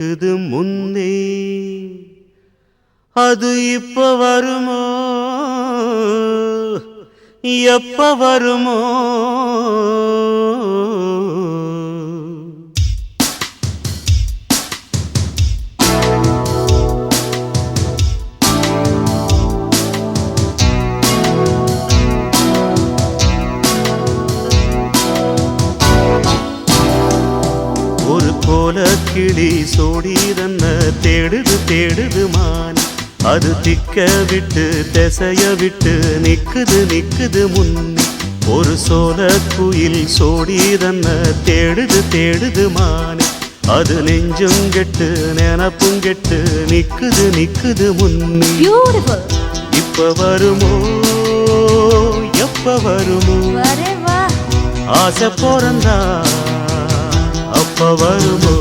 இது முன்னே அது இப்ப வருமோ எப்ப வருமோ ஒரு கோல கிளி சோடிதன்ன தேடுது தேடுது மான் அது திக்க விட்டு திசைய விட்டு நிக்குது நிக்குது முன்னே ஒரு சோல குயில் சோடிதன்ன தேடுது தேடுது மான் அது நெஞ்சும் கெட்டு நினப்பும் கெட்டு நிக்குது நிக்குது முன்னே இப்ப வருமோ எப்ப வருமோ ஆசை போறந்தா அப்ப வருமோ